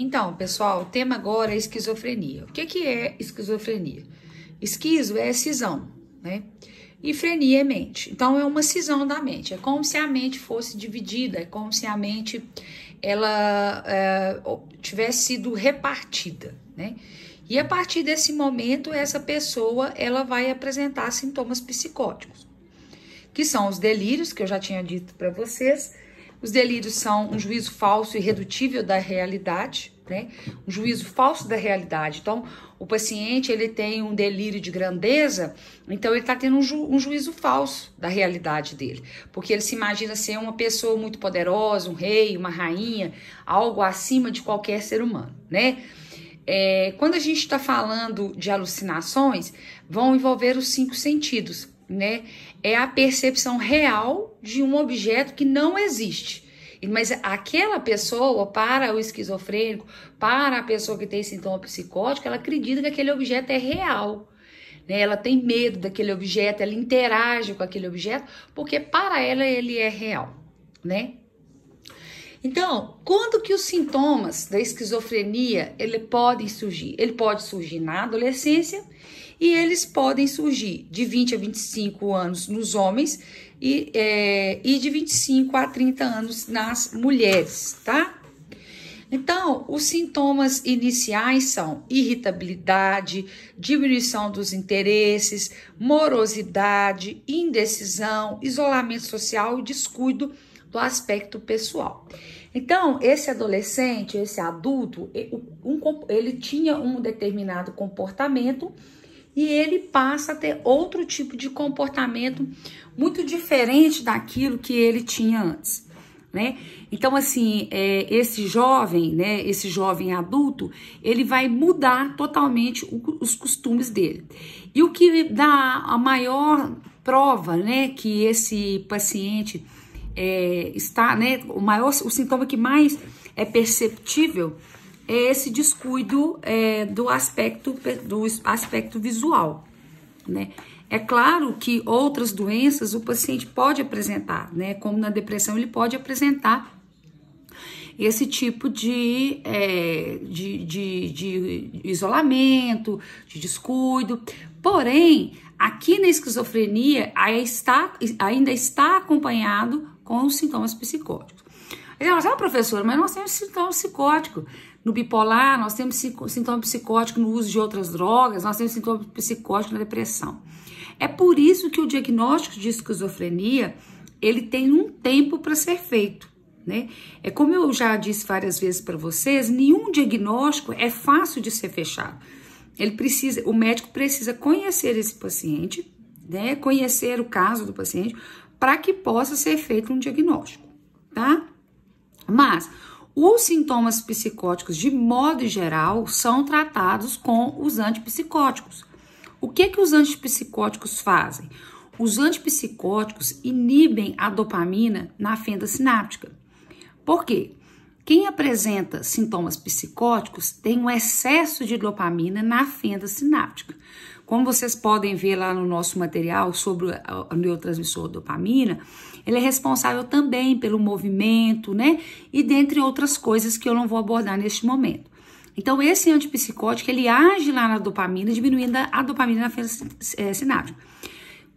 Então, pessoal, o tema agora é esquizofrenia. O que é esquizofrenia? Esquizo é cisão, né? E frenia é mente. Então, é uma cisão da mente. É como se a mente fosse dividida, é como se a mente tivesse sido repartida, né? E a partir desse momento, essa pessoa ela vai apresentar sintomas psicóticos, que são os delírios, que eu já tinha dito para vocês. Os delírios são um juízo falso e irredutível da realidade, né? Um juízo falso da realidade. Então, o paciente, ele tem um delírio de grandeza, então ele está tendo um juízo falso da realidade dele, porque ele se imagina ser uma pessoa muito poderosa, um rei, uma rainha, algo acima de qualquer ser humano, né? Quando a gente está falando de alucinações, vão envolver os 5 sentidos, né? É a percepção real de um objeto que não existe. Mas aquela pessoa, para o esquizofrênico, para a pessoa que tem sintoma psicótico, ela acredita que aquele objeto é real, né? Ela tem medo daquele objeto, ela interage com aquele objeto, porque para ela ele é real, né? Então, quando que os sintomas da esquizofrenia podem surgir? Ele pode surgir na adolescência e eles podem surgir de 20 a 25 anos nos homens e de 25 a 30 anos nas mulheres, tá? Então, os sintomas iniciais são irritabilidade, diminuição dos interesses, morosidade, indecisão, isolamento social e descuido do aspecto pessoal. Então, esse adolescente, esse adulto, ele tinha um determinado comportamento e ele passa a ter outro tipo de comportamento muito diferente daquilo que ele tinha antes, né? Então, assim, esse jovem adulto, ele vai mudar totalmente os costumes dele. E o que dá a maior prova, né, que esse paciente está, né, o sintoma que mais é perceptível é esse descuido do aspecto visual, né? É claro que outras doenças o paciente pode apresentar, né? Como na depressão ele pode apresentar esse tipo de isolamento, de descuido. Porém, aqui na esquizofrenia ainda está acompanhado com os sintomas psicóticos. Professora, mas nós temos sintoma psicótico no bipolar, nós temos sintoma psicótico no uso de outras drogas, nós temos sintoma psicótico na depressão. É por isso que o diagnóstico de esquizofrenia, ele tem um tempo para ser feito, né? É como eu já disse várias vezes para vocês, nenhum diagnóstico é fácil de ser fechado. O médico precisa conhecer esse paciente, né? Conhecer o caso do paciente, para que possa ser feito um diagnóstico, tá? Mas os sintomas psicóticos, de modo geral, são tratados com os antipsicóticos. O que os antipsicóticos fazem? Os antipsicóticos inibem a dopamina na fenda sináptica. Por quê? Quem apresenta sintomas psicóticos tem um excesso de dopamina na fenda sináptica. Como vocês podem ver lá no nosso material sobre o neurotransmissor dopamina, ele é responsável também pelo movimento, né? E dentre outras coisas que eu não vou abordar neste momento. Então, esse antipsicótico, ele age lá na dopamina, diminuindo a dopamina na fenda sináptica.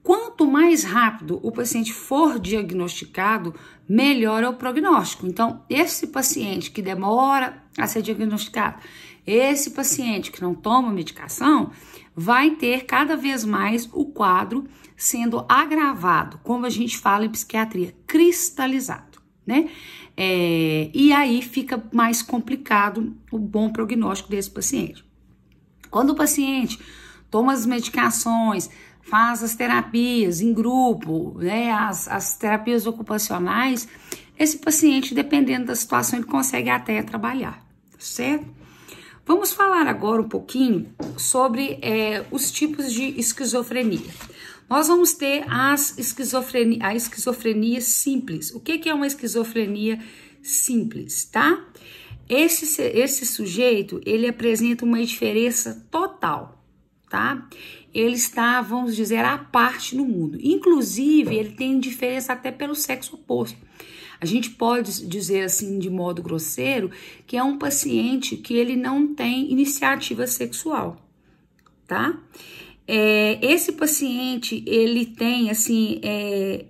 Quanto mais rápido o paciente for diagnosticado, melhor é o prognóstico. Então, esse paciente que demora a ser diagnosticado, esse paciente que não toma medicação, vai ter cada vez mais o quadro sendo agravado, como a gente fala em psiquiatria, cristalizado, né? E aí fica mais complicado o bom prognóstico desse paciente. Quando o paciente toma as medicações, faz as terapias em grupo, né, as terapias ocupacionais, esse paciente, dependendo da situação, ele consegue até trabalhar, certo? Vamos falar agora um pouquinho sobre os tipos de esquizofrenia. Nós vamos ter a esquizofrenia simples. O que é uma esquizofrenia simples, tá? Esse sujeito, ele apresenta uma indiferença total, tá? Ele está, vamos dizer, à parte no mundo. Inclusive, ele tem indiferença até pelo sexo oposto. A gente pode dizer assim, de modo grosseiro, que é um paciente que ele não tem iniciativa sexual, tá? Esse paciente, ele tem, assim,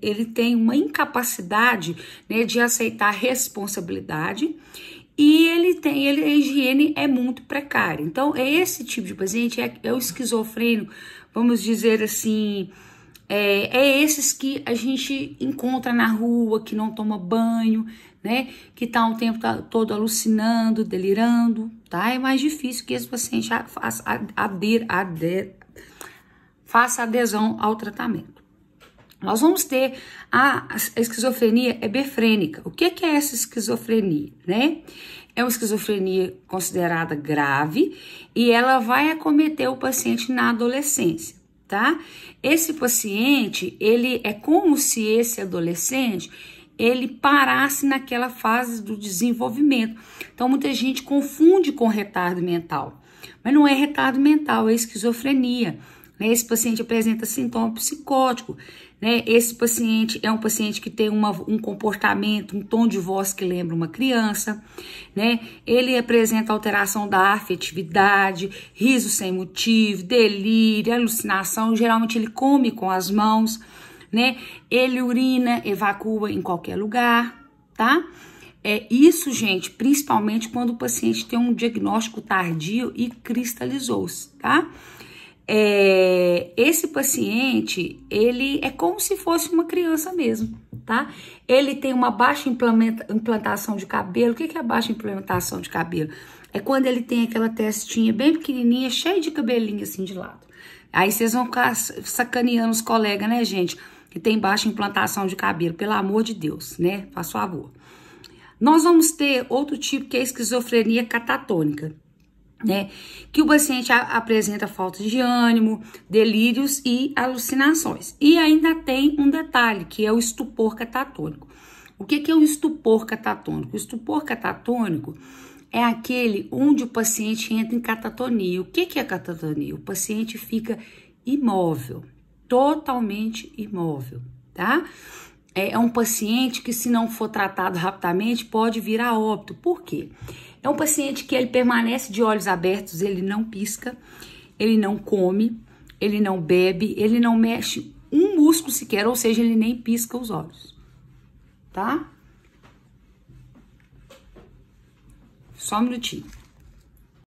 ele tem uma incapacidade, né, de aceitar responsabilidade e a higiene é muito precária. Então, esse tipo de paciente é o esquizofrênico, vamos dizer assim, esses que a gente encontra na rua, que não toma banho, né, que tá o tempo todo alucinando, delirando, tá? É mais difícil que esse paciente faça adesão ao tratamento. Nós vamos ter a esquizofrenia hebefrênica. O que é essa esquizofrenia, né? É uma esquizofrenia considerada grave e ela vai acometer o paciente na adolescência, tá? Esse paciente, ele é como se esse adolescente, ele parasse naquela fase do desenvolvimento. Então, muita gente confunde com retardo mental, mas não é retardo mental, é esquizofrenia. Esse paciente apresenta sintoma psicótico, né? Esse paciente é um paciente que tem um comportamento, um tom de voz que lembra uma criança, né? Ele apresenta alteração da afetividade, riso sem motivo, delírio, alucinação. Geralmente ele come com as mãos, né? Ele urina, evacua em qualquer lugar, tá? Isso, gente, principalmente quando o paciente tem um diagnóstico tardio e cristalizou-se, tá? Esse paciente, ele é como se fosse uma criança mesmo, tá? Ele tem uma baixa implantação de cabelo. O que é baixa implantação de cabelo? É quando ele tem aquela testinha bem pequenininha, cheia de cabelinho assim de lado. Aí vocês vão ficar sacaneando os colegas, né, gente? Que tem baixa implantação de cabelo, pelo amor de Deus, né? Faz favor. Nós vamos ter outro tipo que é a esquizofrenia catatônica, né? Que o paciente apresenta falta de ânimo, delírios e alucinações. E ainda tem um detalhe, que é o estupor catatônico. O que é o estupor catatônico? O estupor catatônico é aquele onde o paciente entra em catatonia. O que é catatonia? O paciente fica imóvel, totalmente imóvel, tá? É um paciente que, se não for tratado rapidamente, pode vir a óbito. Por quê? É um paciente que ele permanece de olhos abertos, ele não pisca, ele não come, ele não bebe, ele não mexe um músculo sequer, ou seja, ele nem pisca os olhos, tá? Só um minutinho.